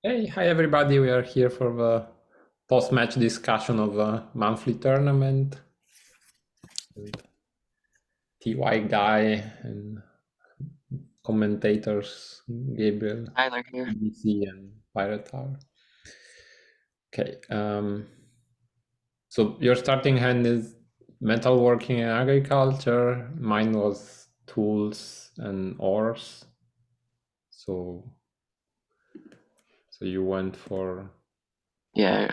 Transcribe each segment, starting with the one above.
Hey, hi everybody. We are here for the post-match discussion of the monthly tournament with Ty and commentators Gabriel, Tyler here. DC and Pirate Tower. Okay, so your starting hand is metalworking and agriculture. Mine was tools and ores. So you went for Yeah,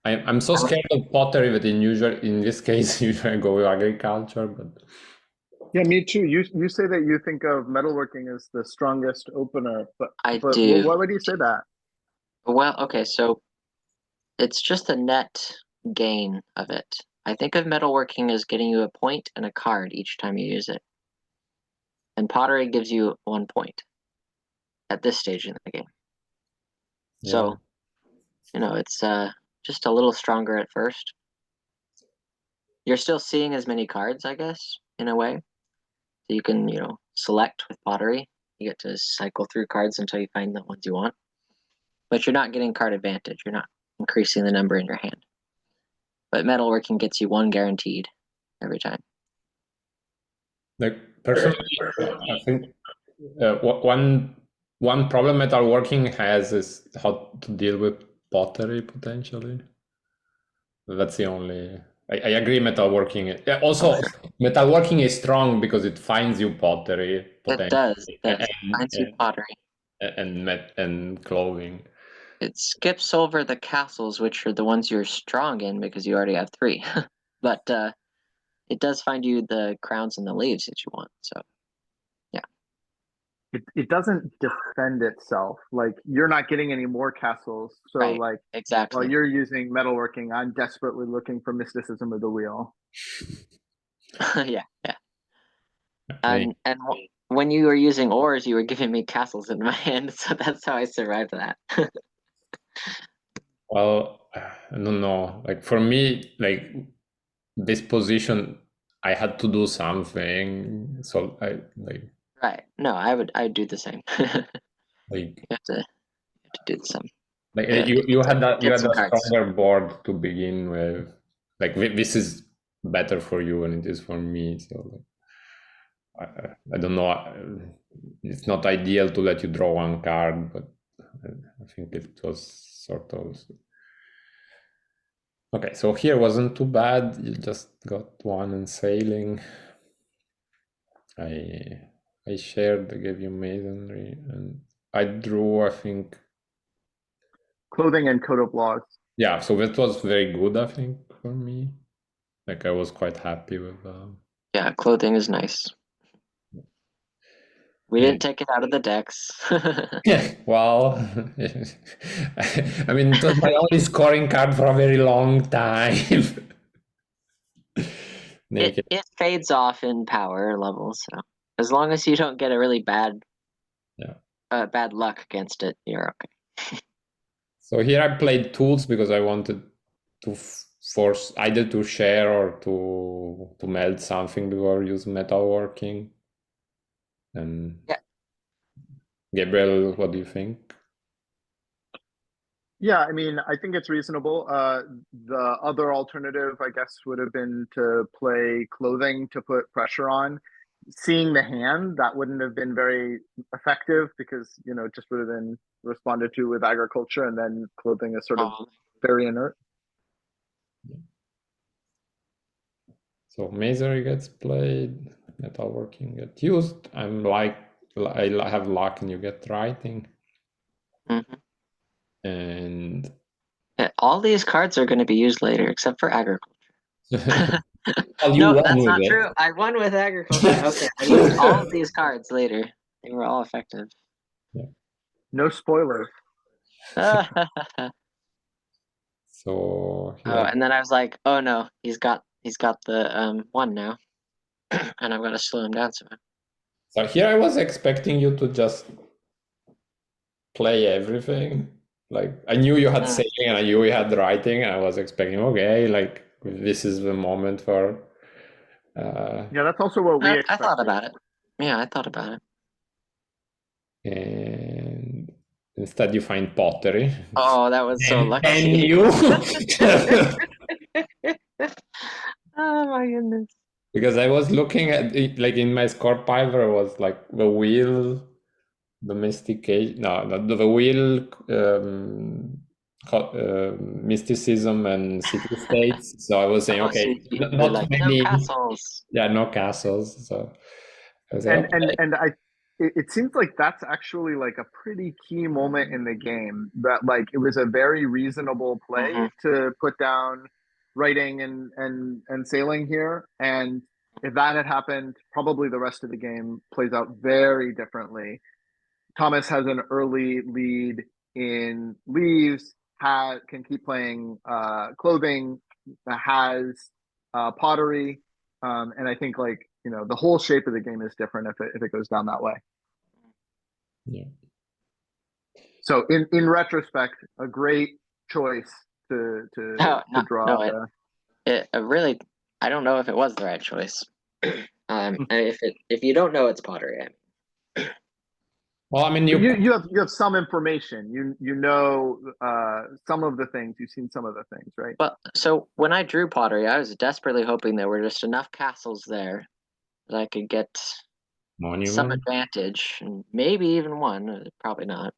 I'm so scared of pottery that in this case usually I go with agriculture, but Yeah, me too. You say that you think of metalworking as the strongest opener, but I but do. why would you say that? Well, okay, so it's just a net gain of it. I think of metalworking as getting you a point and a card each time you use it. And pottery gives you 1 point at this stage in the game. yeah. So, it's just a little stronger at first. You're still seeing as many cards, I guess, in a way. So you can, select with pottery. You get to cycle through cards until you find the ones you want. But you're not getting card advantage. You're not increasing the number in your hand. But metalworking gets you one guaranteed every time. Like personally, I think one problem metalworking has is how to deal with pottery potentially. That's the only. I agree. Metalworking. Yeah, also, metalworking is strong because it finds you pottery It potentially does. It finds you pottery. and clothing. It skips over the castles, which are the ones you're strong in because you already have three. But it does find you the crowns and the leaves that you want. So yeah. It doesn't defend itself. Like you're not getting any more castles. So Right. like while Exactly. you're using metalworking, I'm desperately looking for mysticism of the wheel. Yeah. Yeah. Hey, And when you were using ores, you were giving me castles in my hand, so that's how I survived that. well, I don't know. Like for me, like this position, I had to do something. So I Right. No, I'd do the same. like You have to do the same. you had that you Get had some a cards. stronger board to begin with. Like this is better for you than it is for me. So like, I don't know. It's not ideal to let you draw one card, but I think it was sort of. Okay, so here wasn't too bad. You just got one and sailing. I shared, I gave you masonry, and I drew, I think. Clothing and code of laws. Yeah, so that was very good, I think, for me. Like I was quite happy with. Yeah, clothing is nice. We And didn't take it out of the decks. yeah, well, I mean, it was my only scoring card for a very long time. It Naked. it fades off in power levels, so as long as you don't get a really Yeah. bad luck against it, you're okay. So here I played tools because I wanted to force either to share or to melt something before use metalworking. And Yeah. Gabriel, what do you think? Yeah, I mean, I think it's reasonable. The other alternative, I guess, would have been to play clothing to put pressure on. Seeing the hand, that wouldn't have been very effective because, it just would have been responded to with agriculture, and then clothing is sort of Um, very inert. So masonry gets played, metalworking gets used. I have luck and you get writing. mhm. And Yeah, all these cards are going to be used later, except for agriculture. well, you No, won that's with not true. it. I won with agriculture. Okay, I used all of these cards later. They were all effective. Yeah. No spoilers. Oh, So here, and then I was like, oh no, he's got the one now, and I've got to slow him down somehow. so here I was expecting you to just play everything. Like I knew you had Mm. sailing and I knew you had writing, and I was expecting, okay, like this is the moment for Yeah, that's also what we I thought expected. about it. Yeah, I thought about it. and instead you find pottery. Oh, that was so And lucky. you Oh my goodness. because I was looking at it, like in my score pile there was like the wheel domestication, no, not the wheel mysticism and city states. So I was saying, Oh, so okay, you're not like, no many, castles. yeah, no castles. So I was like, okay. And it seems like that's actually like a pretty key moment in the game, that like it was a very reasonable play Hmm. to put down writing and sailing here. And if that had happened, probably the rest of the game plays out very differently. Thomas has an early lead in leaves, can keep playing clothing, has pottery, and I think like the whole shape of the game is different if it goes down that way. Yeah. So in retrospect, a great choice to No, to draw no, the. it really, I don't know if it was the right choice. If you don't know it's pottery, Well, I mean, But you you have some information. You know some of the things. You've seen some of the things, right? but so when I drew pottery, I was desperately hoping there were just enough castles there that I could get some monument. advantage, and maybe even one. Probably not.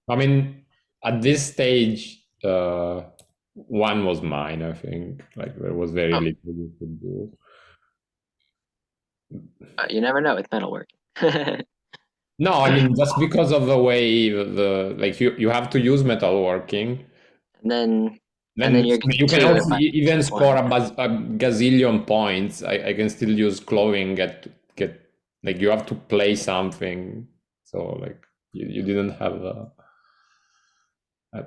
I mean, at this stage, one was mine. I think like there was very Oh. little you could do. You never know with metalwork. No, I mean just because of the way the like you have to use metalworking. And then Then you're you can two also if I even score one. a gazillion points. I can still use clothing, get like you have to play something. So like you didn't have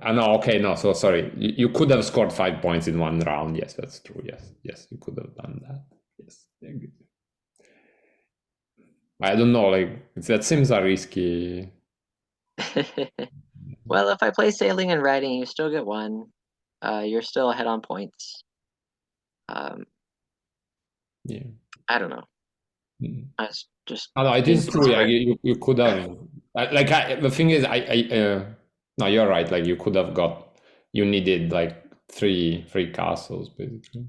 I know, okay, no, so sorry. You could have scored 5 points in one round. Yes, that's true. Yes, you could have done that. Yes. I don't know, like that seems a risky. Well, if I play sailing and riding, you still get one. You're still ahead on points. Yeah. I don't know. Mm. I was just Oh, no, it being is true. Yeah, desperate. you could have. The thing is, no, you're right. Like you could have got. You needed like three castles basically,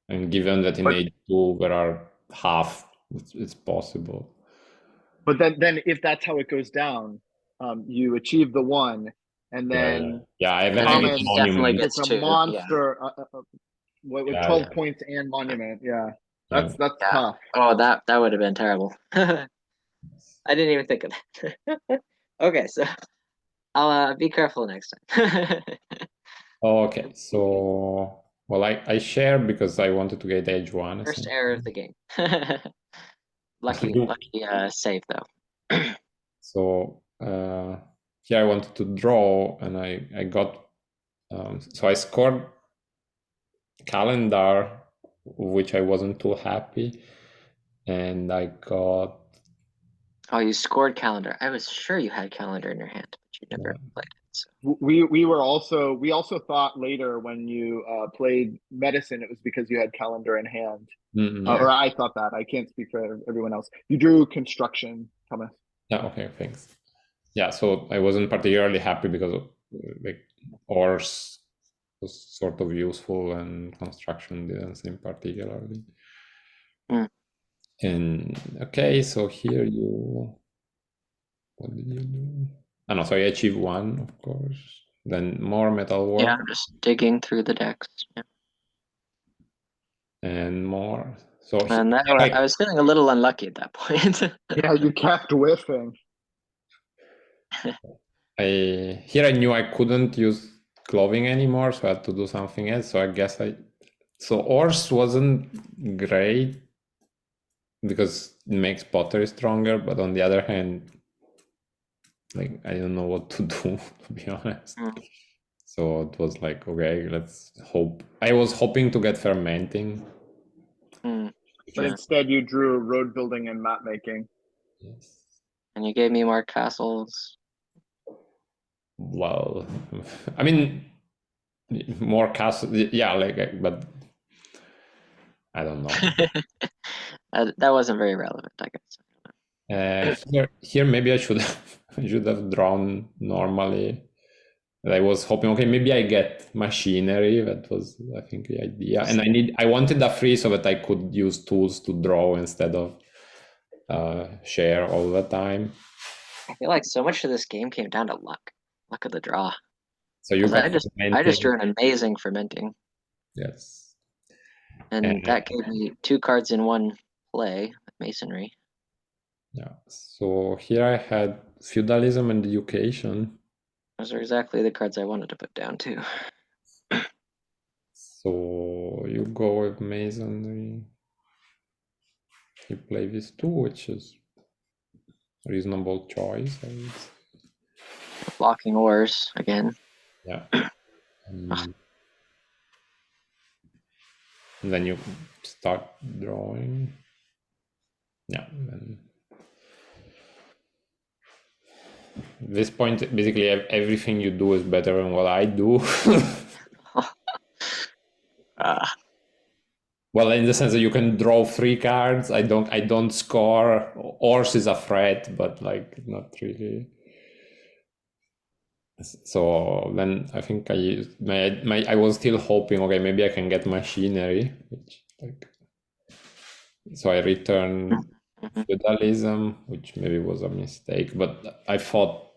and given that he But made two, there are half. It's possible. but then if that's how it goes down, you achieve the one, and Yeah. then I And then eventually Thomas he definitely monument. gets gets a two. Yeah. monster. With Yeah. 12 points and monument. Yeah, Yeah. that's Yeah. tough. Oh, that would have been terrible. I didn't even think of that. Okay, so I'll be careful next time. Okay, so well, I share because I wanted to get edge one. First error of the game. Lucky save though. So here I wanted to draw, and I got so I scored calendar, which I wasn't too happy, and I got Oh, you scored calendar. I was sure you had calendar in your hand, but you never played it. So. We also thought later when you played medicine, it was because you had calendar in hand. Or I thought that. I can't speak for everyone else. You drew construction, Thomas. Yeah, okay, thanks. Yeah, so I wasn't particularly happy because like ores was sort of useful and construction didn't seem particularly. And okay, so here what did you do? Oh no, so I achieved one, of course. Then more metal work. Yeah, I'm just digging through the decks. Yeah. And more. So And I was feeling a little unlucky at that point. Yeah, you kept whiffing. Here I knew I couldn't use clothing anymore, so I had to do something else. So I guess so ores wasn't great because it makes pottery stronger, but on the other hand, like I don't know what to do, to be honest. So it was like, okay, let's hope. I was hoping to get fermenting. But instead you drew road building and map making. Yes. And you gave me more castles. Well, I mean, more castles, yeah, like, but I don't know. That wasn't very relevant, I guess. Here maybe I should I should have drawn normally. I was hoping, okay, maybe I get machinery. That was, I think, the idea. And I wanted a free so that I could use tools to draw instead of share all the time. I feel like so much of this game came down to luck of the draw. So you 'Cause got I just drew an amazing fermenting, yes. and that gave me 2 cards in one play with masonry. Yeah. So here I had feudalism and education. Those are exactly the cards I wanted to put down too. So you go with masonry. You play with 2, which is a reasonable choice, I would say. Blocking ores again. Yeah. And then you start drawing. Yeah. And at this point, basically everything you do is better than what I do. Well, in the sense that you can draw 3 cards. I don't score. Ors is a threat, but like not really. So then I think I used I was still hoping, okay, maybe I can get machinery, which like, so I returned feudalism, which maybe was a mistake, but I thought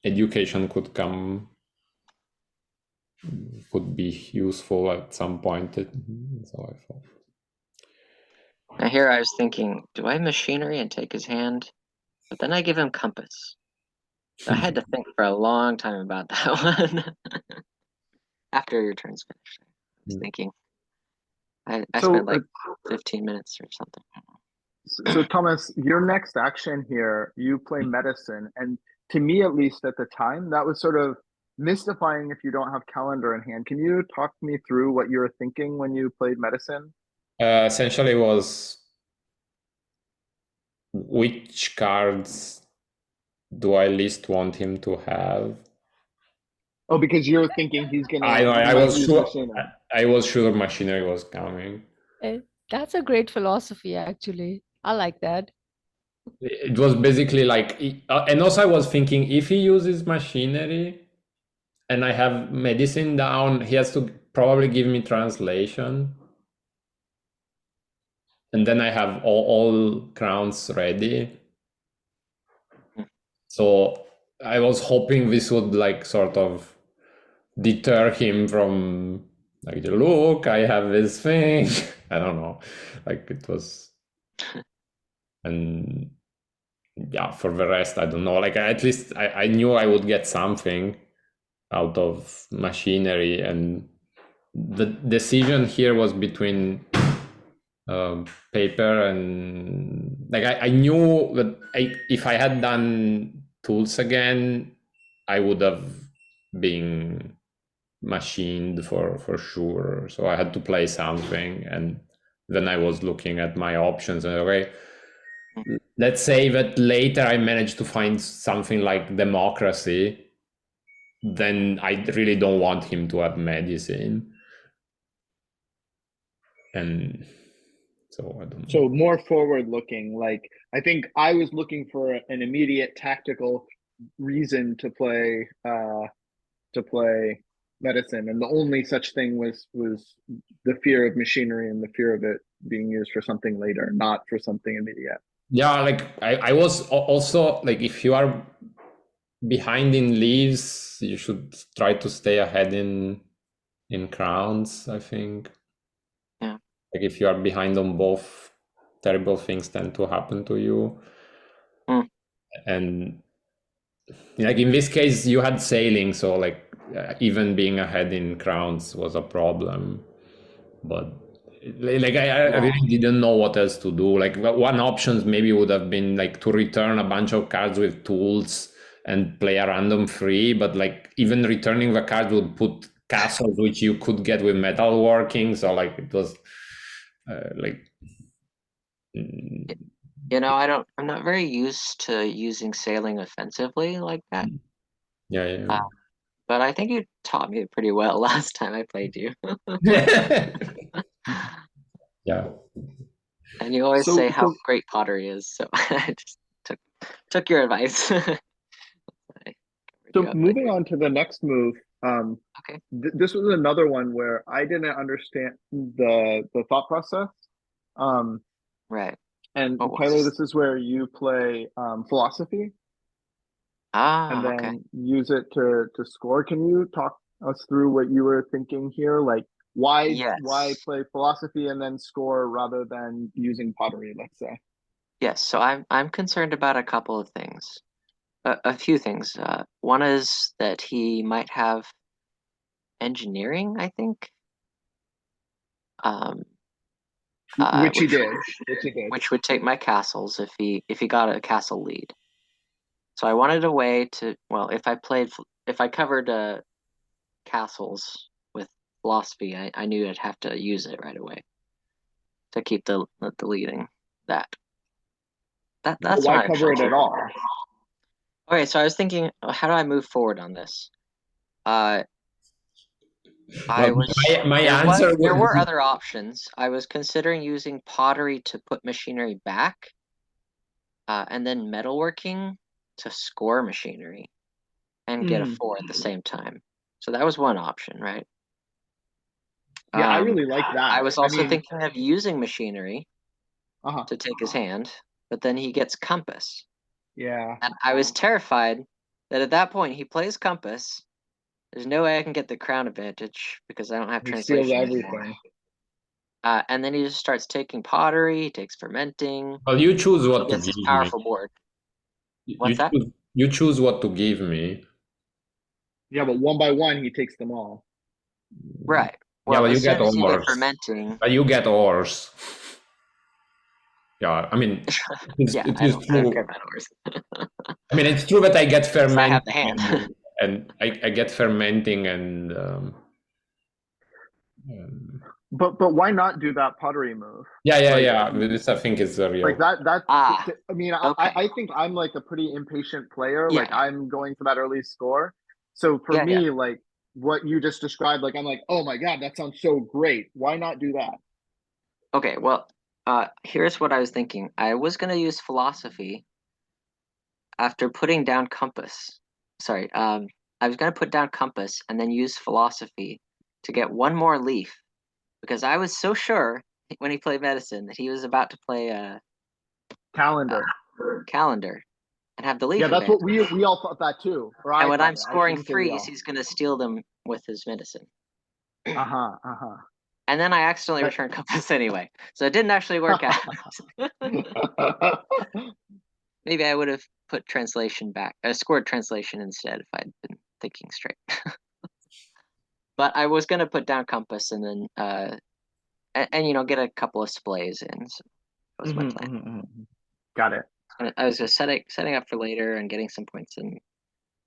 education could be useful at some point. So I thought. Now here I was thinking, do I machinery and take his hand? But then I give him compass. So I had to think for a long time about that one. After your turn's finished, I was thinking. I spent like 15 minutes or something. So Thomas, your next action here, you play medicine, and to me at least at the time, that was sort of mystifying if you don't have calendar in hand. Can you talk me through what you were thinking when you played medicine? Essentially was which cards do I least want him to have? Oh, because you're thinking he's gonna. I was sure. I was sure machinery was coming. That's a great philosophy, actually. I like that. It was basically like, and also I was thinking if he uses machinery, and I have medicine down, he has to probably give me translation, and then I have all crowns ready. So I was hoping this would like sort of deter him from like, look, I have this thing. I don't know, like it was, and yeah, for the rest, I don't know. Like at least I knew I would get something out of machinery, and the decision here was between paper and like I knew that if I had done tools again, I would have been machined for sure. So I had to play something, and then I was looking at my options and okay, let's say that later I managed to find something like democracy, then I really don't want him to have medicine. And so I don't know. So more forward looking, like I think I was looking for an immediate tactical reason to play medicine, and the only such thing was the fear of machinery and the fear of it being used for something later, not for something immediate. Yeah, like I was also like, if you are behind in leaves, you should try to stay ahead in crowns, I think. Yeah. Like if you are behind on both, terrible things tend to happen to you. And like in this case, you had sailing, so like even being ahead in crowns was a problem. But like I really didn't know what else to do. Like one option maybe would have been like to return a bunch of cards with tools and play a random free, but like even returning the cards would put castles which you could get with metalworking. So like it was like. You know, I'm not very used to using sailing offensively like that. Yeah. But I think you taught me pretty well last time I played you. Yeah. And you always say how great pottery is, so I just took your advice. So you up moving later. on to the next move, Okay. this was another one where I didn't understand the thought process. Right. And What Tyler, was? this is where you play philosophy and Ah, okay. then use it to score. Can you talk us through what you were thinking here? Like why Yes. play philosophy and then score rather than using pottery, let's say? Yes. So I'm concerned about a couple of things. A few things. One is that he might have engineering, I think. Um, Which he which did. would Which he did. which would take my castles if he got a castle lead. So I wanted a way to, well, if I covered castles with philosophy, I knew I'd have to use it right away to keep the leading. But That's why not cover actually it true. at all? Okay, so I was thinking, how do I move forward on this? Uh, I Well, was my answer there would were be, other options. I was considering using pottery to put machinery back, and then metalworking to score machinery and get a 4 at the same time. So that was one option, right? Yeah, I really like I that. was I also mean, thinking of using machinery uh-huh. to take his hand, but then he gets compass. Yeah. And I was terrified that at that point he plays compass. There's no way I can get the crown advantage because I don't have He steals translation anymore. everything. And then he just starts taking pottery, he takes fermenting, well, you choose he what to gets this give me. powerful board. You What's that? you choose what to give me. Yeah, but one by one he takes them all. Right. Yeah, Well, but you as get soon as you get ores. fermenting, But you get ores. Yeah, I mean, yeah, it I is don't care true. about ores. I mean, it's true that I get 'Cause I fermenting have the hand. and I get fermenting and But why not do that pottery move? Like yeah. This I think is a like real. that Ah, I mean okay. I think I'm like a pretty impatient player. Like Yeah, I'm going for that early score. So for yeah. me, like what you just described, like I'm like, oh my God, that sounds so great. Why not do that? Okay, well, here's what I was thinking. I was gonna use philosophy after putting down compass. Sorry, I was gonna put down compass and then use philosophy to get one more leaf because I was so sure when he played medicine that he was about to play a Calendar. calendar and have the Yeah, leaf that's what advantage. we all thought that too. Or And I when thought I'm it. I scoring shouldn't say we threes, all. he's gonna steal them with his medicine. Uh-huh. Uh-huh. And then I accidentally But returned compass anyway, so it didn't actually work out. Maybe I would have put translation back, scored translation instead if I'd been thinking straight. But I was gonna put down compass and then and you know get a couple of splays in. So that was my plan. Got it. And I was just setting up for later and getting some points in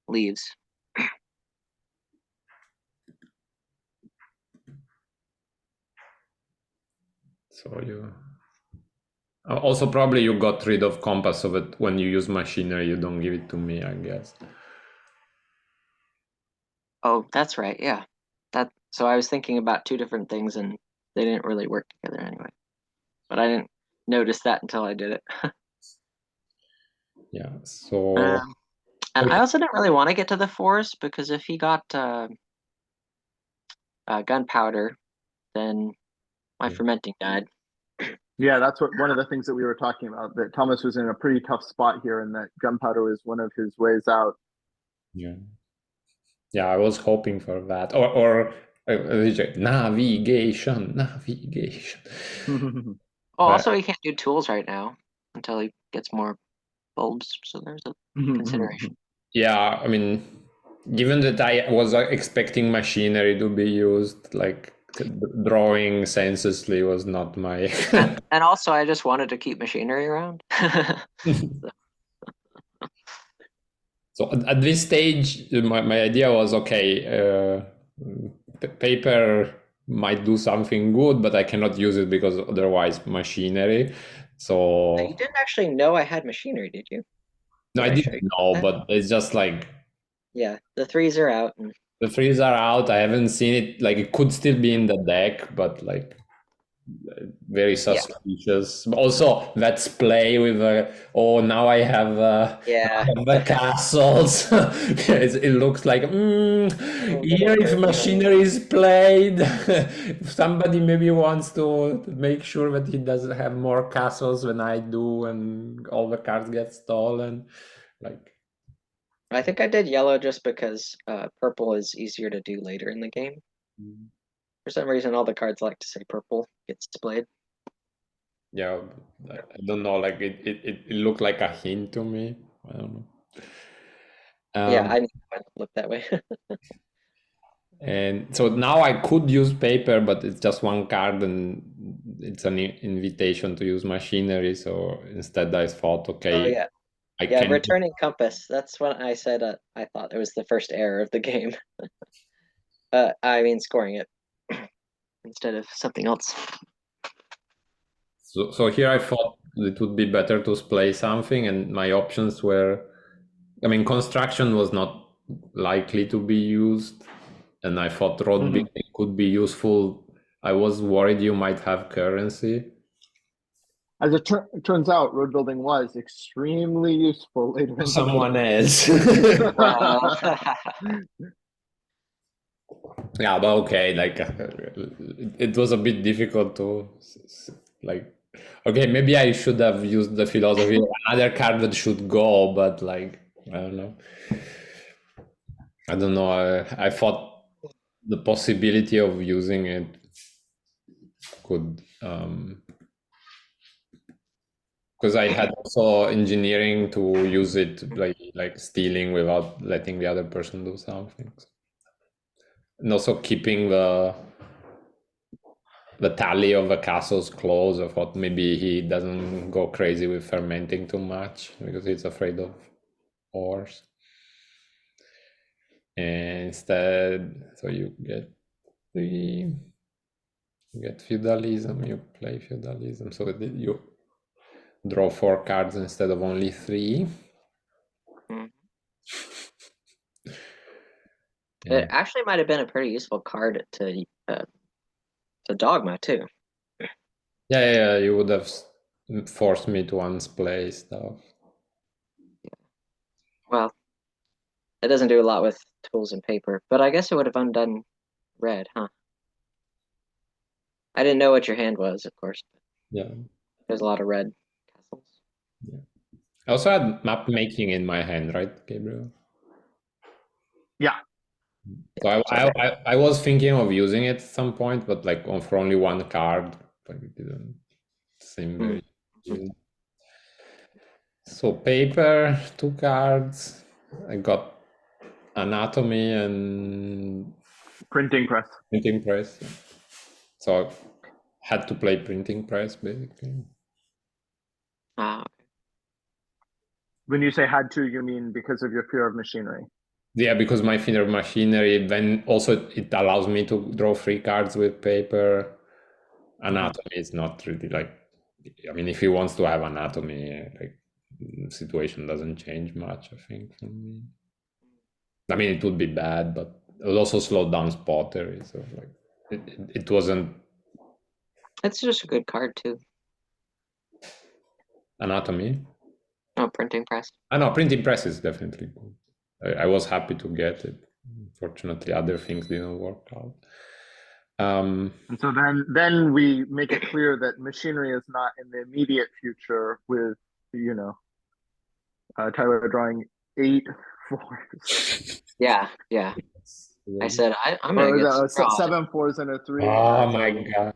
leaves. So you also probably you got rid of compass so that when you use machinery you don't give it to me, I guess. Oh, that's right. Yeah, so I was thinking about two different things and they didn't really work together anyway. But I didn't notice that until I did it. Yeah. So And I also didn't really want to get to the fours because if he got gunpowder, then my fermenting died. Yeah, that's what one of the things that we were talking about, that Thomas was in a pretty tough spot here and that gunpowder was one of his ways out. yeah, I was hoping for that, or navigation. Oh, But also he can't do tools right now until he gets more bulbs, so there's a consideration. yeah, I mean, given that I was expecting machinery to be used, like drawing senselessly was not my. And also I just wanted to keep machinery around. So at this stage, my idea was okay. Paper might do something good, but I cannot use it because otherwise machinery. So You didn't actually know I had machinery, did you? no, I Did I show didn't you know, that? but it's just like Yeah, the threes are out. And the threes are out. I haven't seen it. Like it could still be in the deck, but like very suspicious. But also, let's play with now I have Yeah. the castles. It looks like here if machinery is played, if somebody maybe wants to make sure that he doesn't have more castles than I do, and all the cards get stolen. Like, I think I did yellow just because purple is easier to do later in the game. For some reason, all the cards like to say purple gets played. yeah, I don't know. Like it looked like a hint to me. I don't know. Yeah, I need to look that way. And so now I could use paper, but it's just one card and it's an invitation to use machinery. So instead I thought, okay, Oh yeah. I Yeah, can. returning compass. That's when I said I thought it was the first error of the game. I mean scoring it instead of something else. So here I thought it would be better to play something, and my options were, I mean, construction was not likely to be used, and I thought road building could be useful. I was worried you might have currency. As it turns out, road building was extremely useful later in the Someone else. Yeah, but okay, like it was a bit difficult to like. Okay, maybe I should have used the philosophy. Another card that should go, but like I don't know. I don't know. I thought the possibility of using it could, because I had also engineering to use it like stealing without letting the other person do something, and also keeping the tally of the castles close. I thought maybe he doesn't go crazy with fermenting too much because he's afraid of ores. And instead, so you get feudalism, you play feudalism, so that you draw 4 cards instead of only 3. It actually might have been a pretty useful card to dogma too. Yeah, you would have forced me to unsplay stuff. Well, it doesn't do a lot with tools and paper, but I guess it would have undone red, huh? I didn't know what your hand was, of course. Yeah. There's a lot of red castles. Yeah. I also had map making in my hand, right, Gabriel? Yeah. So I was thinking of using it at some point, but like for only one card, like it didn't seem very. So paper, 2 cards. I got anatomy and Printing press. printing press. So I had to play printing press basically. Ah, okay. When you say had to, you mean because of your fear of machinery? Yeah, because my fear of machinery, then also it allows me to draw 3 cards with paper. Anatomy is not really like, I mean, if he wants to have anatomy, like situation doesn't change much, I think, for me. I mean, it would be bad, but it would also slow down pottery. So like, it wasn't. It's just a good card too. Anatomy. Oh, printing press. I know printing press is definitely good. I was happy to get it. Unfortunately, other things didn't work out. And so then we make it clear that machinery is not in the immediate future with, Tyler drawing 8 4s. Yeah. I said I'm gonna get 7 4s and a 3. Oh my god.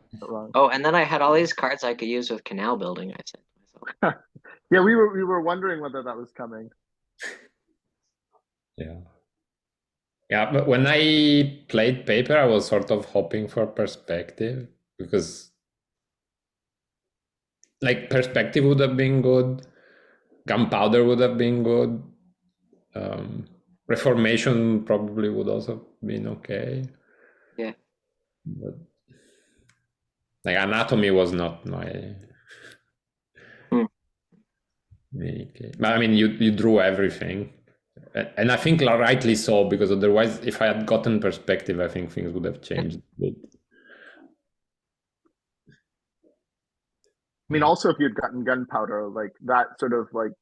Oh, and then I had all these cards I could use with canal building, I said to myself. Yeah, we were wondering whether that was coming. Yeah, but when I played paper, I was sort of hoping for perspective, because like perspective would have been good, gunpowder would have been good, reformation probably would also been okay. Yeah. But like anatomy was not my. But I mean, you drew everything, and I think rightly so, because otherwise, if I had gotten perspective, I think things would have changed a bit. mean, also if you'd gotten gunpowder, like that sort of like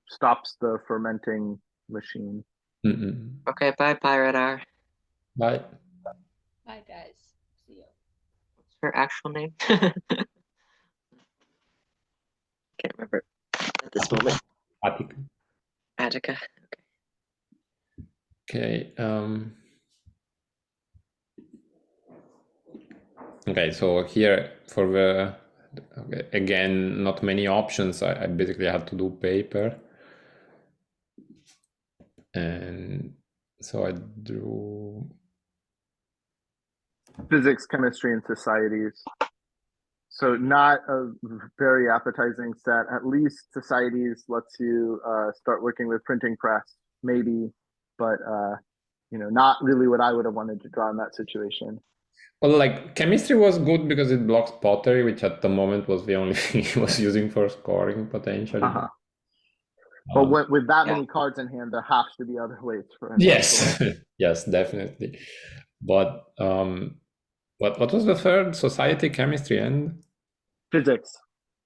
stops the fermenting machine. Okay, bye, Pirate R. Bye. Bye, guys. See you. What's her actual name? Can't remember at this moment. Attic. Attica. Okay. Okay, so here for the again, not many options. I basically had to do paper, and so I drew Physics, chemistry, and societies. So not a very appetizing set. At least societies lets you start working with printing press, maybe, but not really what I would have wanted to draw in that situation. Well, like chemistry was good because it blocks pottery, which at the moment was the only thing he was using for scoring potentially. But with that many cards in hand, there has to be other ways for him. Yes, yes, definitely. But what was the third? Society, chemistry, and Physics.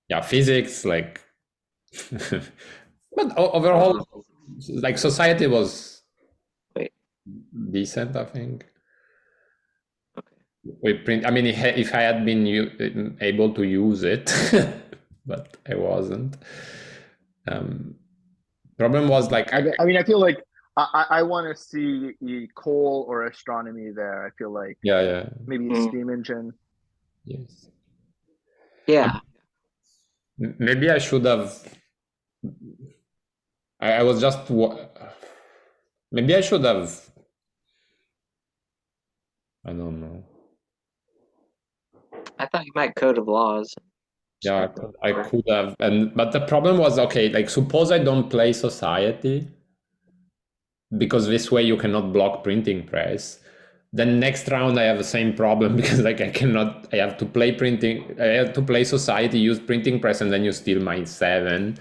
yeah, physics. Like, but overall, like society was decent, I think. We print. I mean, if I had been able to use it, but I wasn't. Problem was like I mean, I feel like I want to see coal or astronomy there. I feel like yeah, maybe a steam engine. yes. Yeah. Maybe I should have. I was just. Maybe I should have. I don't know. I thought you might code of laws. Yeah, I could have, but the problem was, okay, like suppose I don't play society, because this way you cannot block printing press. Then next round I have the same problem because like I have to play printing, I have to play society, use printing press, and then you steal my 7.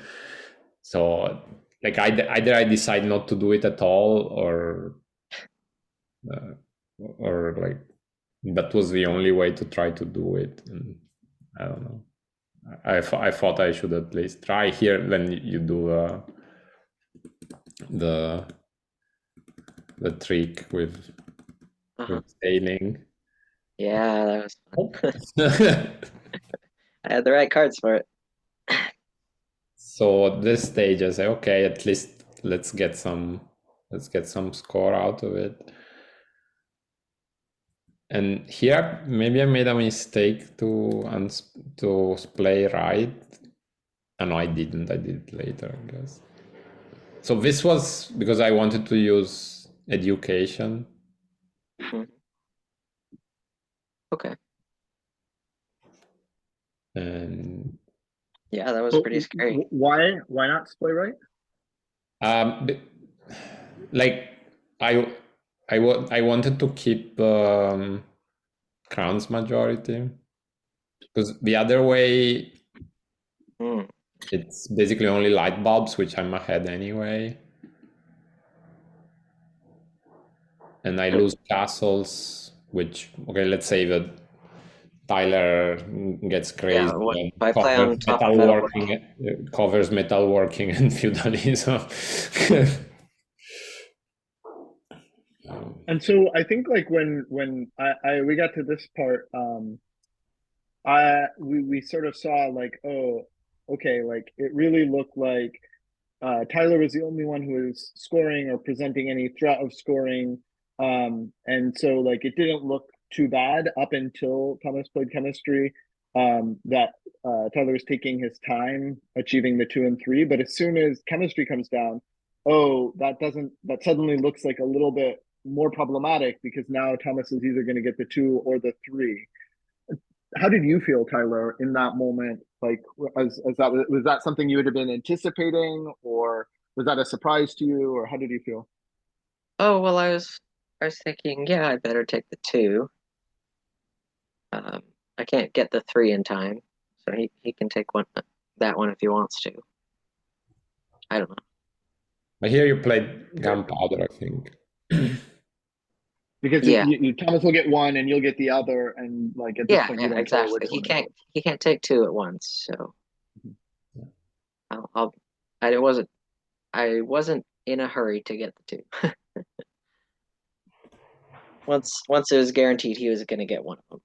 So like either I decide not to do it at all, or like that was the only way to try to do it. And I don't know. I thought I should at least try here. Then you do the trick with sailing. Yeah, that was fun. I had the right cards for it. So at this stage I say, okay, at least let's get some score out of it. And here maybe I made a mistake to play right. No, I didn't. I did it later, I guess. So this was because I wanted to use education. Okay. And yeah, that was pretty scary. Why not play right? Like I wanted to keep Crown's majority, because the other way it's basically only light bulbs, which I'm ahead anyway, and I lose castles, which, okay, let's say that Tyler gets crazy. Yeah, I play on top of metalworking, covers metalworking and feudalism. And so I think like when we got to this part, we sort of saw like, oh, okay, like it really looked like Tyler was the only one who was scoring or presenting any threat of scoring, and so like it didn't look too bad up until Thomas played chemistry. That Tyler was taking his time achieving the 2 and 3, but as soon as chemistry comes down, oh, that suddenly looks like a little bit more problematic, because now Thomas is either going to get the 2 or the 3. How did you feel, Tyler, in that moment? Like, was that something you would have been anticipating, or was that a surprise to you, or how did you feel? Oh, well, I was thinking, yeah, I better take the 2. I can't get the 3 in time, so he can take that one if he wants to. I don't know. I hear you played gunpowder, I think. Because Thomas will get 1 and you'll get the other, and like at this point you don't exactly. care which one. He can't take 2 at once, so I wasn't in a hurry to get the two. Once it was guaranteed he was going to get one of them.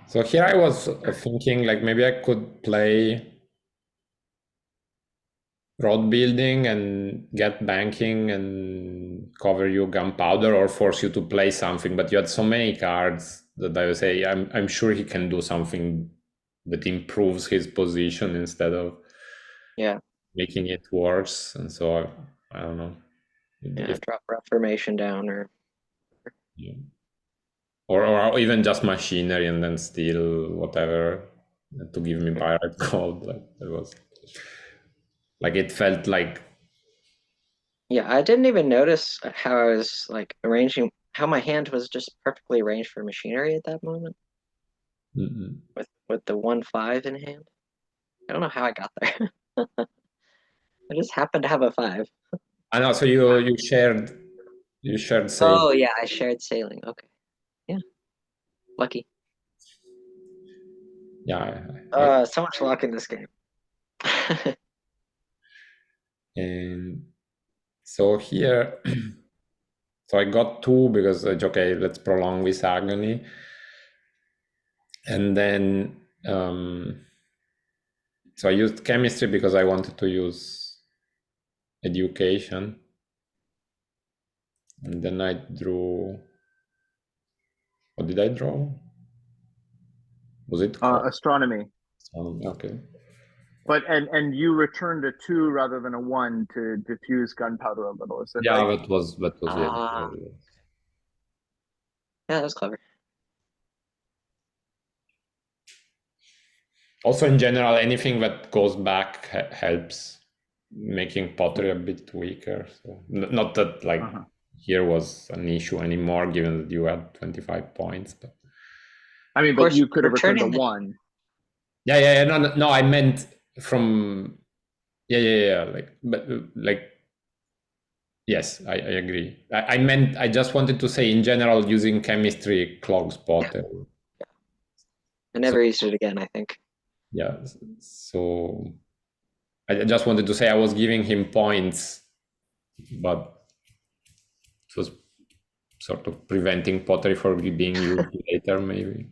So here I was thinking like maybe I could play road building and get banking and cover you gunpowder or force you to play something, but you had so many cards that I would say I'm sure he can do something that improves his position instead of making it worse. And so I don't know. Yeah, drop Reformation down or or even just machinery and then steal whatever to give me pirate gold. Like it was like it felt like I didn't even notice how I was like arranging how my hand was just perfectly arranged for machinery at that moment. With the 1-5 in hand. I don't know how I got there. I just happened to have a 5. And also you shared sailing. Oh yeah, I shared sailing. Okay. Yeah. Lucky. Yeah. So much luck in this game. And so here so I got 2 because okay, let's prolong this agony. And then so I used chemistry because I wanted to use education. And then I drew, what did I draw? Was it astronomy? Okay. But and you returned a 2 rather than a 1 to diffuse gunpowder a little. Is that Yeah, right? that was it. Yeah, that's clever. Also, in general, anything that goes back helps making pottery a bit weaker. So not that like here was an issue anymore, given that you had 25 points. But I mean, but you could have returned a 1. Yeah. No. I meant from like, but like, yes, I agree. I meant I just wanted to say in general, using chemistry clogs pottery. Yeah. I never used it again, I think. Yeah, so I just wanted to say I was giving him points, but it was sort of preventing pottery from being used later, maybe.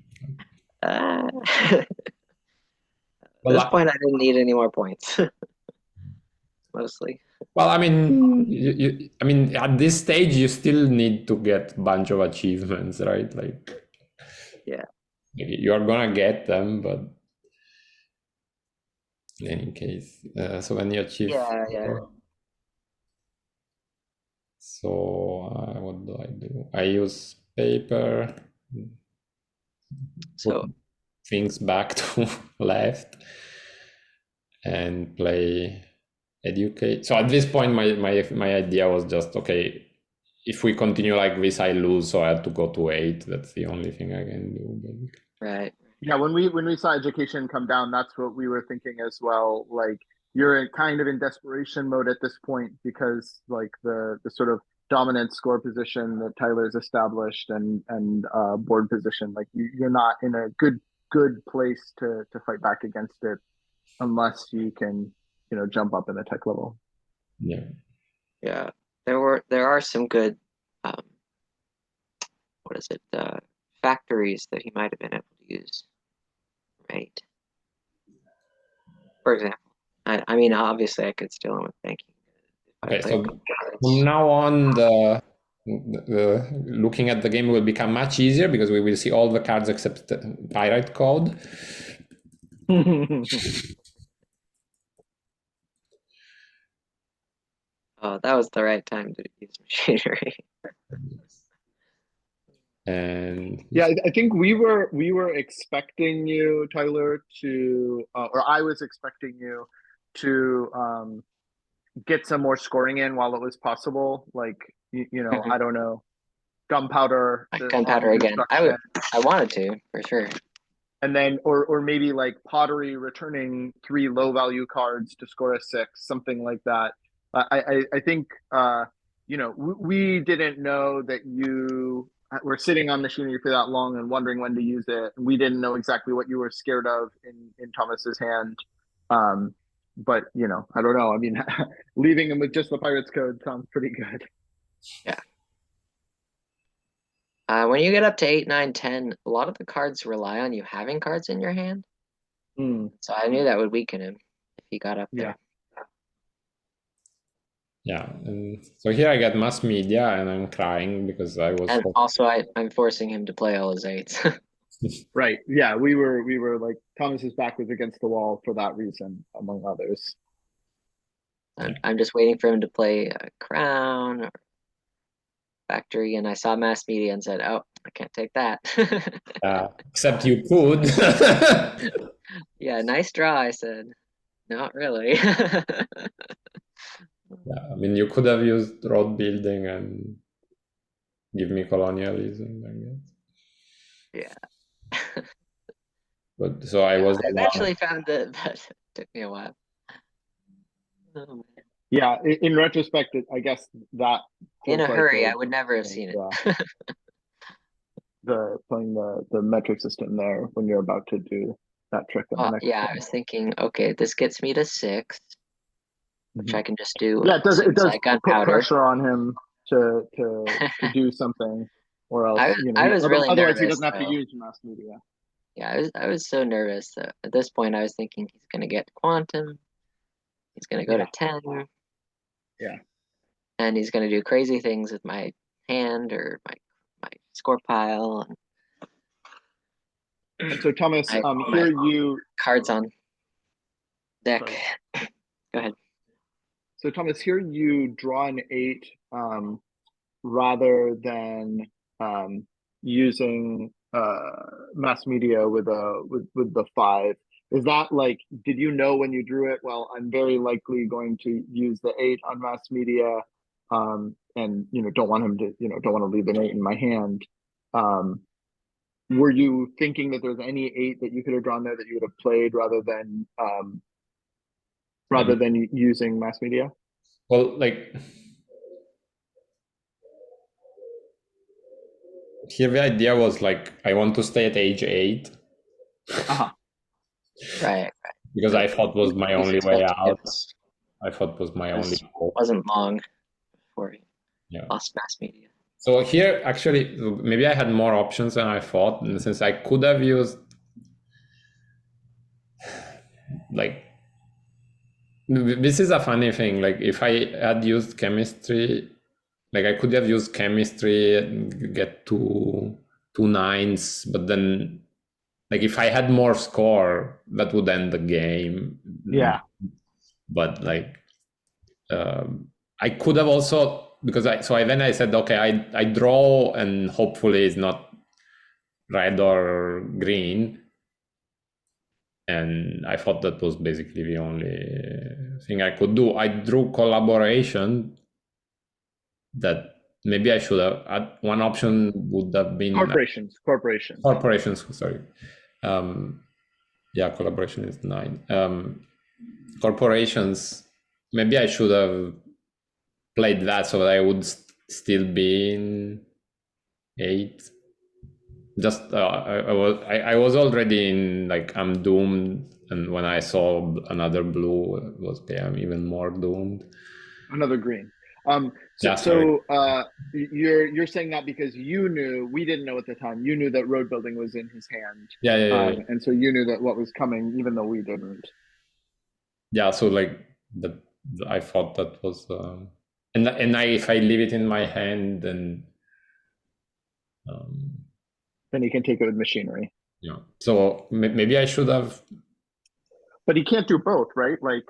At this point, I didn't need any more points, mostly. Well, I mean, I mean, at this stage, you still need to get a bunch of achievements, right? Like, yeah, you are gonna get them, but in any case, so when you achieve, so what do? I use paper. So things back to left and play educate. So at this point, my idea was just, okay, if we continue like this, I lose, so I had to go to 8. That's the only thing I can do. Right. Yeah, when we saw education come down, that's what we were thinking as well. Like you're kind of in desperation mode at this point because like the sort of dominant score position that Tyler's established and board position, like you're not in a good place to fight back against it unless you can, jump up in the tech level. Yeah. There are some good factories that he might have been able to use. Right. For example. I mean, obviously I could steal him with banking. Okay, so from now on the looking at the game will become much easier because we will see all the cards except the pirate code. Oh, that was the right time to use machinery. And yeah, I think we were expecting you, Tyler, to or I was expecting you to get some more scoring in while it was possible. Like I don't know, gunpowder again. I wanted to for sure. And then or maybe like pottery returning 3 low value cards to score a 6, something like that. I think we didn't know that you were sitting on machinery for that long and wondering when to use it. We didn't know exactly what you were scared of in Thomas's hand. But you know, I don't know. I mean, leaving him with just the Pirates code sounds pretty good. When you get up to 8, 9, 10, a lot of the cards rely on you having cards in your hand. So I knew that would weaken him if he got up there. Yeah, and so here I get mass media and I'm crying because I was And also I'm forcing him to play all his 8s. Right. Yeah, we were like Thomas's back was against the wall for that reason, among others. I'm just waiting for him to play a Crown or Factory, and I saw mass media and said, "Oh, I can't take that." Except you could. Yeah, nice draw, I said. Not really. Yeah, I mean, you could have used road building and give me colonialism, I guess. Yeah. But so I was I eventually found it, but it took me a while. Oh, Yeah, in retrospect, I guess that in a feels like hurry, I would never have seen it. Playing the metric system there when you're about to do that trick on the next Yeah, one. I was thinking, okay, this gets me to 6, which I can just do. Yeah, it does like put pressure on him to do something, or else I was really otherwise he nervous, doesn't have to though. use mass media. Yeah, I was so nervous that at this point I was thinking he's gonna get quantum, he's gonna go to 10. Yeah. And he's gonna do crazy things with my hand or my score pile. And so Thomas, here you cards on deck. Sorry. Go ahead. So Thomas, here you draw an 8 rather than using mass media with the 5. Is that like, did you know when you drew it, well, I'm very likely going to use the 8 on mass media, and don't want him to, don't want to leave an 8 in my hand. Were you thinking that there's any 8 that you could have drawn there that you would have played rather than using mass media? Well, like here the idea was like I want to stay at age 8. Right. Because I thought was my only way out. I thought was my only hope. Wasn't long before he lost mass media. So here, actually, maybe I had more options than I thought, in the sense I could have used, like, this is a funny thing. Like, if I had used chemistry, like I could have used chemistry and get two 9s, but then, like, if I had more score, that would end the game. Yeah. But like, I could have also, because I said, okay, I draw and hopefully it's not red or green. And I thought that was basically the only thing I could do. I drew collaboration that maybe I should have had. One option would have been corporations, sorry. Collaboration is 9. Corporations, maybe I should have played that so that I would still be in 8. Just I was already in, like, I'm doomed, and when I saw another blue, it was okay, I'm even more doomed. Another green. You're saying that because you knew, we didn't know at the time, you knew that road building was in his hand. Yeah. And so you knew that what was coming, even though we didn't. Yeah, so like I thought that was and if I leave it in my hand, then he can take it with machinery. Yeah. So maybe I should have. But he can't do both, right? Like,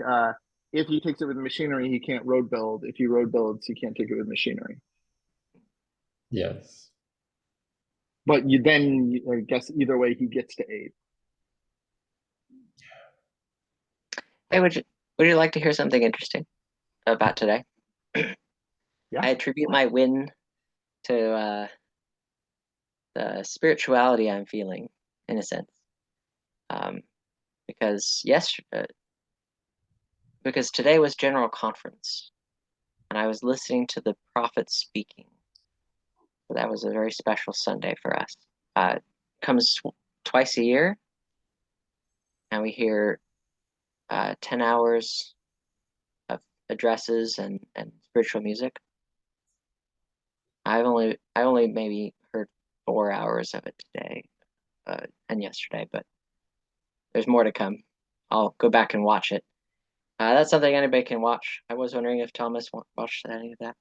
if he takes it with machinery, he can't road build. If he road builds, he can't take it with machinery. Yes. But I guess either way, he gets to 8. Hey, would you like to hear something interesting about today? Yeah. I attribute my win to the spirituality I'm feeling, in a sense. Because today was General Conference, and I was listening to the prophets speaking. So that was a very special Sunday for us. It comes twice a year, and we hear 10 hours of addresses and spiritual music. I only maybe heard 4 hours of it today and yesterday, but there's more to come. I'll go back and watch it. That's something anybody can watch. I was wondering if Thomas watched any of that.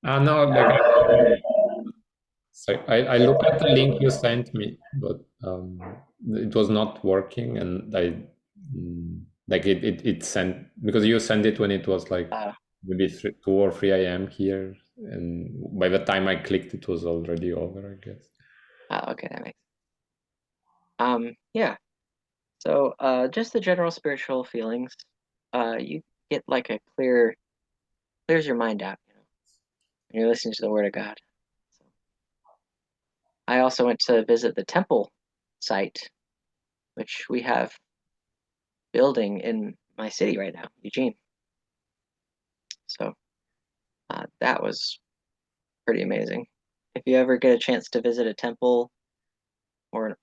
No, like so I look at the link you sent me, but it was not working, and like it sent, because you sent it when it was like maybe 2 or 3 a.m. here, and by the time I clicked, it was already over, I guess. Okay, that makes yeah. So just the general spiritual feelings. You get like a clears your mind out, you know, when you're listening to the Word of God. So, I also went to visit the temple site, which we have building in my city right now, Eugene. So that was pretty amazing. If you ever get a chance to visit a temple or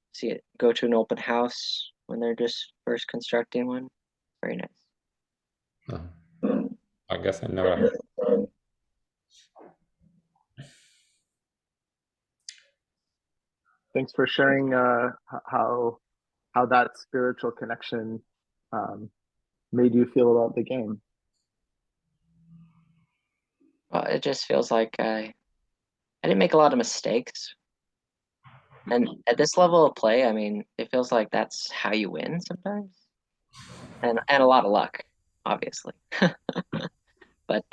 go to an open house when they're just first constructing one, very nice. I guess I never heard. Thanks for sharing how that spiritual connection made you feel about the game. Well, it just feels like I didn't make a lot of mistakes. And at this level of play, I mean, it feels like that's how you win sometimes. And a lot of luck, obviously. But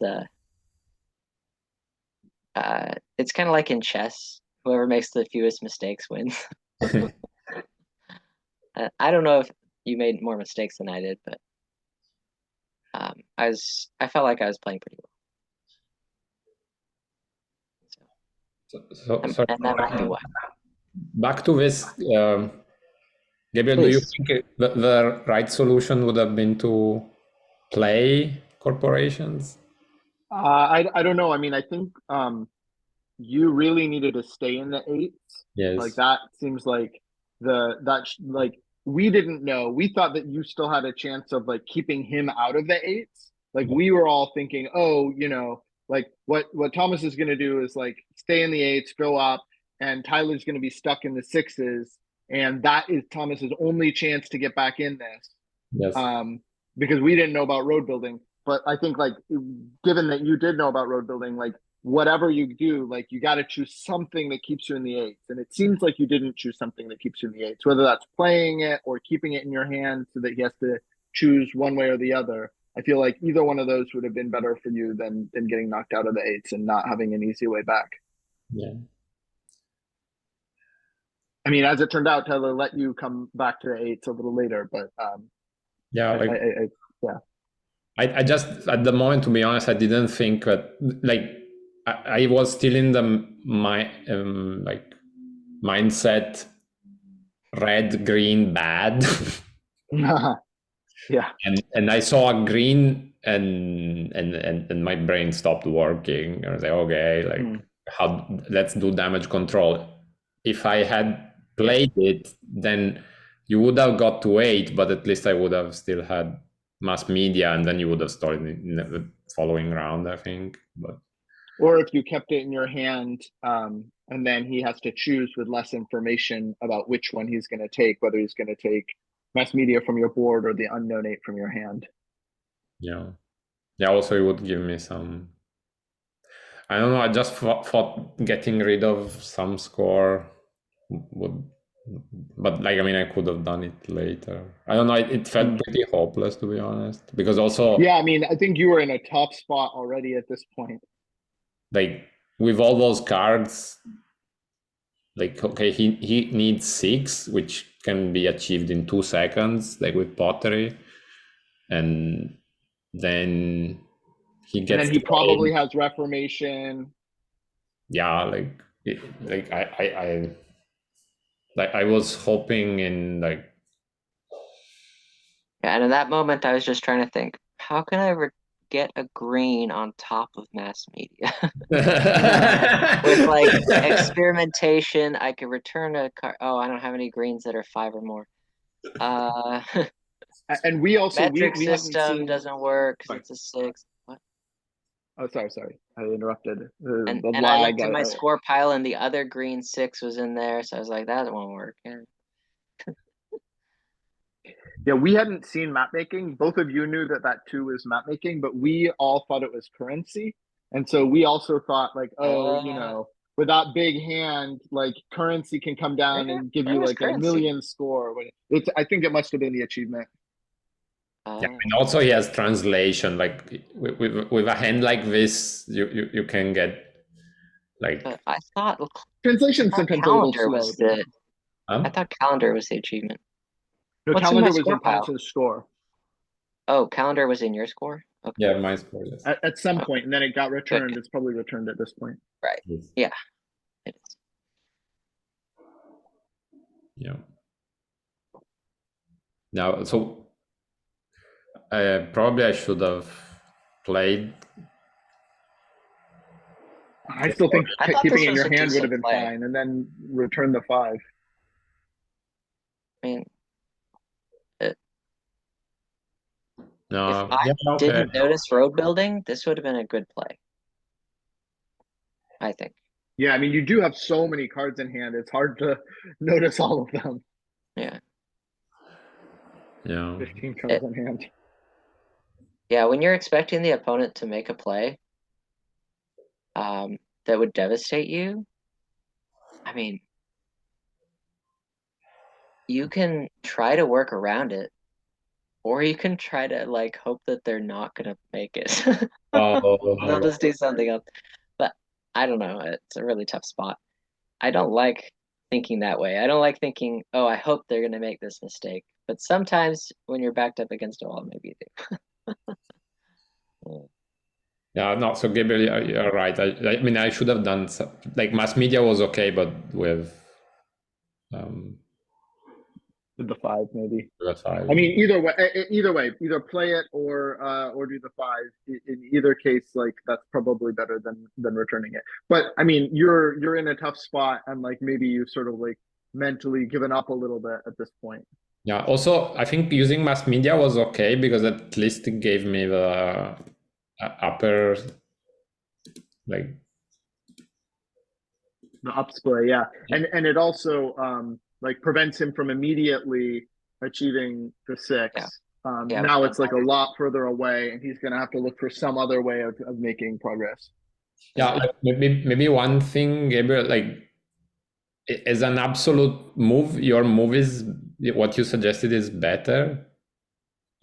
it's kind of like in chess. Whoever makes the fewest mistakes wins. I don't know if you made more mistakes than I did, but I felt like I was playing pretty well. So And that might be why. back to this, Gabriel, Please. do you think the right solution would have been to play corporations? I don't know. I mean, I think you really needed to stay in the 8s. Yes. Like that seems like like we didn't know. We thought that you still had a chance of like keeping him out of the 8s. Like we were all thinking, oh, you know, like what Thomas is going to do is like stay in the 8s, go up, and Tyler's going to be stuck in the 6s, and that is Thomas's only chance to get back in this. Yes. Because we didn't know about road building. But I think like given that you did know about road building, like whatever you do, like you got to choose something that keeps you in the 8s. And it seems like you didn't choose something that keeps you in the 8s, whether that's playing it or keeping it in your hand so that he has to choose one way or the other. I feel like either one of those would have been better for you than getting knocked out of the 8s and not having an easy way back. Yeah. I mean, as it turned out, Tyler let you come back to the 8s a little later, but yeah, like yeah. I just, at the moment, to be honest, I didn't think that, like, I was still in the like mindset, red, green, bad. Yeah. And I saw a green and my brain stopped working. I was like, okay, like let's do damage control. If I had played it, then you would have got to 8, but at least I would have still had mass media, and then you would have started in the following round, I think. But or if you kept it in your hand, and then he has to choose with less information about which one he's going to take, whether he's going to take mass media from your board or the unknown 8 from your hand. Yeah. Also, it would give me some. I don't know. I just thought getting rid of some score would. But like, I mean, I could have done it later. I don't know. It felt pretty hopeless, to be honest, because also. Yeah, I mean, I think you were in a tough spot already at this point. Like with all those cards, like, okay, he needs 6, which can be achieved in 2 seconds, like with pottery, and then he gets. And then he probably has Reformation. Yeah, I was hoping in like. Yeah, and in that moment, I was just trying to think, how can I get a green on top of mass media? With like experimentation, I could return a card. Oh, I don't have any greens that are 5 or more. And we also Metric we haven't system seen. doesn't work because Sorry. it's a 6. What? Oh, sorry. I interrupted. The And I lag. looked at my score pile and the other green 6 was in there, so I was like, that won't work. Yeah, we hadn't seen map making. Both of you knew that 2 was map making, but we all thought it was currency. And so we also thought like, with that big hand, like currency can come down and give you like a million score. I think it must have been the achievement. Yeah, and also he has translation. Like with a hand like this, you can get like. But I thought Translation sometimes a little calendar slow. was the. I thought calendar was the achievement. No, What's calendar in my was score in pile? Thompson's score. Oh, calendar was in your score? Okay. Yeah, my score, yes. At some point, and then it got returned. Good. It's probably returned at this point. Right. Yes. Yeah. It is. Yeah. Now, so probably I should have played. I still think I thought keeping this it in was your a hand would have decent been play. fine, and then return the 5. I mean, No, if I didn't notice road building, this would have been a good play. I think. Yeah, I mean, you do have so many cards in hand. It's hard to notice all of them. Yeah. Yeah. 15 cards in hand. Yeah, when you're expecting the opponent to make a play that would devastate you, I mean, you can try to work around it, or you can try to like hope that they're not gonna make it. They'll just do something else. But I don't know. It's a really tough spot. I don't like thinking that way. I don't like thinking, oh, I hope they're gonna make this mistake. But sometimes when you're backed up against a wall, maybe you do. Yeah, no, so Gabriel, you're right. I mean, I should have done like mass media was okay, but with The 5 maybe. the 5. I mean, either way, either play it or do the 5. In either case, like that's probably better than returning it. But I mean, you're in a tough spot, and like maybe you've sort of like mentally given up a little bit at this point. Yeah. Also, I think using mass media was okay because at least it gave me the upper, like the upsplay, yeah. And it also like prevents him from immediately achieving the 6. Yeah, now it's like a lot further away, and he's gonna have to look for some other way of making progress. yeah, like maybe one thing, Gabriel, like as an absolute move, your move is what you suggested is better.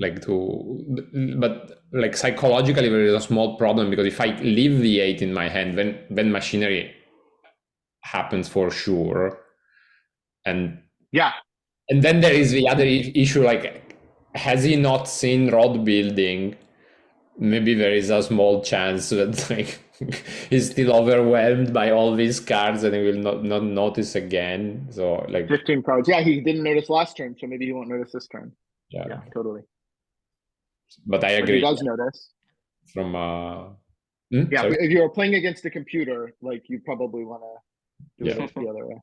Like but like psychologically there is a small problem because if I leave the 8 in my hand, then machinery happens for sure. And yeah, and then there is the other issue, like has he not seen road building? Maybe there is a small chance that like he's still overwhelmed by all these cards and he will not notice again. So like 15 cards. Yeah, he didn't notice last turn, so maybe he won't notice this turn. Yeah, totally. But I agree. He does notice. From yeah, sorry? if you're playing against a computer, like you probably want to do it the other way.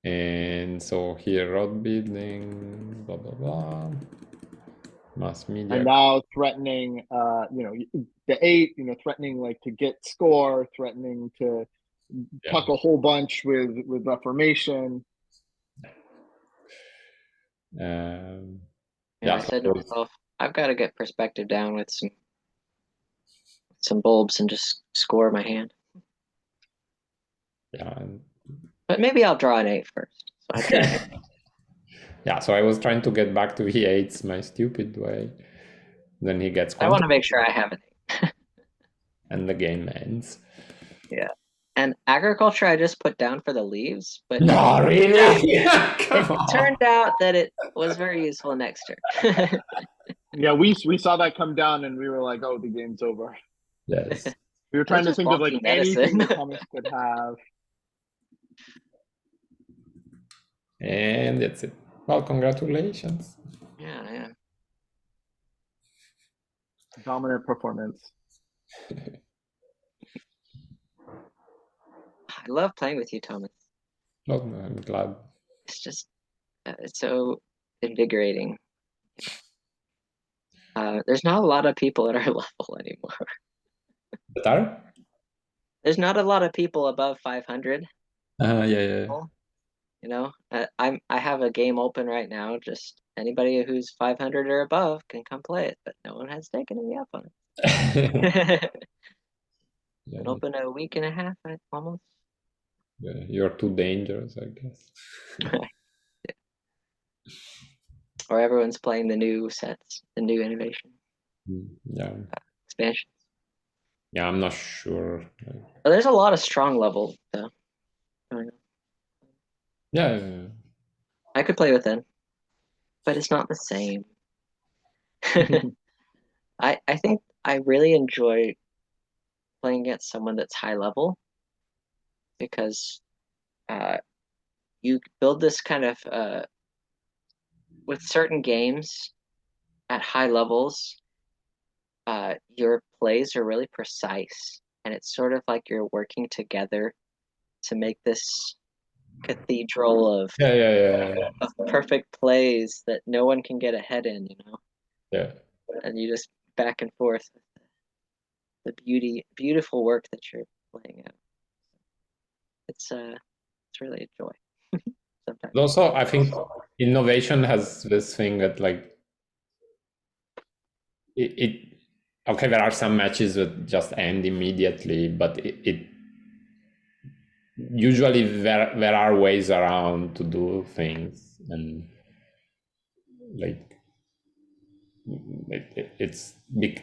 And so here, road building, blah blah blah, mass media. And now threatening, the 8, threatening like to get score, threatening to tuck a whole bunch with reformation. I said to myself, I've got to get perspective down with some bulbs and just score my hand. Yeah. But maybe I'll draw an 8 first. So yeah, so I was trying to get back to V8s my stupid way. Then he gets. I want to make sure I have an 8. And the game ends. Yeah. And agriculture I just put down for the leaves, but no, really? Come on. It turned out that it was very useful next turn. Yeah, we saw that come down and we were like, oh, the game's over. Yes. We were trying to think of like anything that Thomas could have. And that's it. Well, congratulations. Yeah. Dominant performance. I love playing with you, Thomas. Oh, no, I'm glad. It's just so invigorating. There's not a lot of people at our level anymore. That are? There's not a lot of people above 500. Yeah. You know, I have a game open right now. Just anybody who's 500 or above can come play it, but no one has taken me up on it. Yeah, Been open a week and a half, almost. yeah, you're too dangerous, I guess. Or everyone's playing the new sets, the new innovation Yeah, expansion. yeah, I'm not sure. But there's a lot of strong level though. Yeah. I could play with them, but it's not the same. I think I really enjoy playing against someone that's high level because you build this kind of with certain games at high levels, your plays are really precise, and it's sort of like you're working together to make this cathedral of perfect plays that no one can get ahead in, you know. Yeah. And you just back and forth with the beautiful work that you're playing out. It's really a joy. Sometimes. But also, I think innovation has this thing that like it okay, there are some matches that just end immediately, but it usually there are ways around to do things, and like it's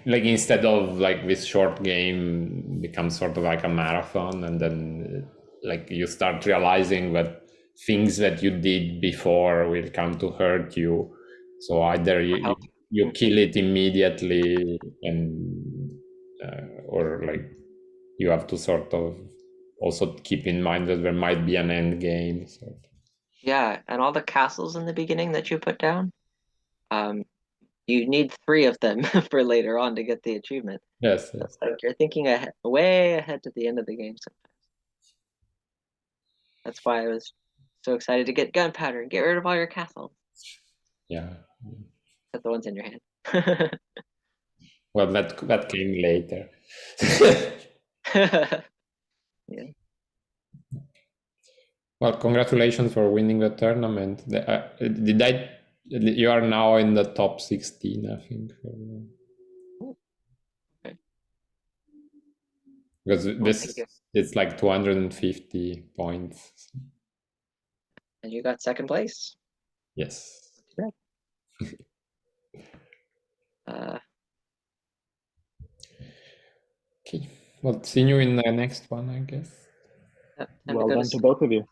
like instead of like this short game becomes sort of like a marathon, and then like you start realizing that things that you did before will come to hurt you, so either you kill it immediately, and or like you have to sort of also keep in mind that there might be an end game. So. Yeah, and all the castles in the beginning that you put down, you need 3 of them for later on to get the achievement. Yes. So it's like you're thinking way ahead to the end of the game sometimes. That's why I was so excited to get gunpowder and get rid of all your castles. Yeah. Except the ones in your hand. Well, that came later. Yeah. Well, congratulations for winning the tournament. You are now in the top 16, I think. Okay. Because this it's like 250 points. And you got 2nd place. Yes. Okay. Well, see you in the next one, I guess. Well done to both of you.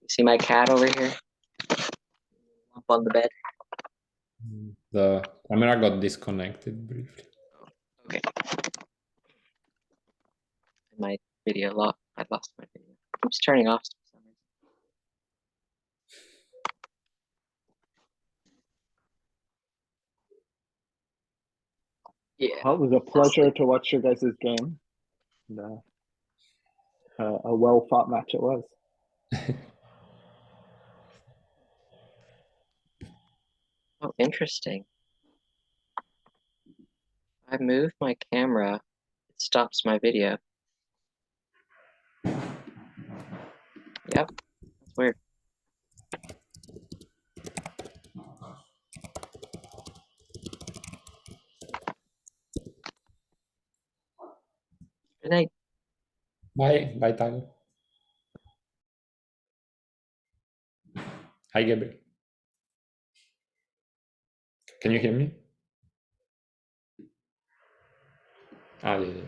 You see my cat over here? Up on the bed. The camera got disconnected briefly. Okay. My video locked. I lost my video. I'm just turning off for some reason. Yeah. Well, it was a pleasure to watch your guys' game. And, a well-fought match it was. Oh, interesting. I move my camera, it stops my video. Yep, that's weird. Good night. Bye, Tyler. Hi, Gabriel. Can you hear me? Ah, yeah.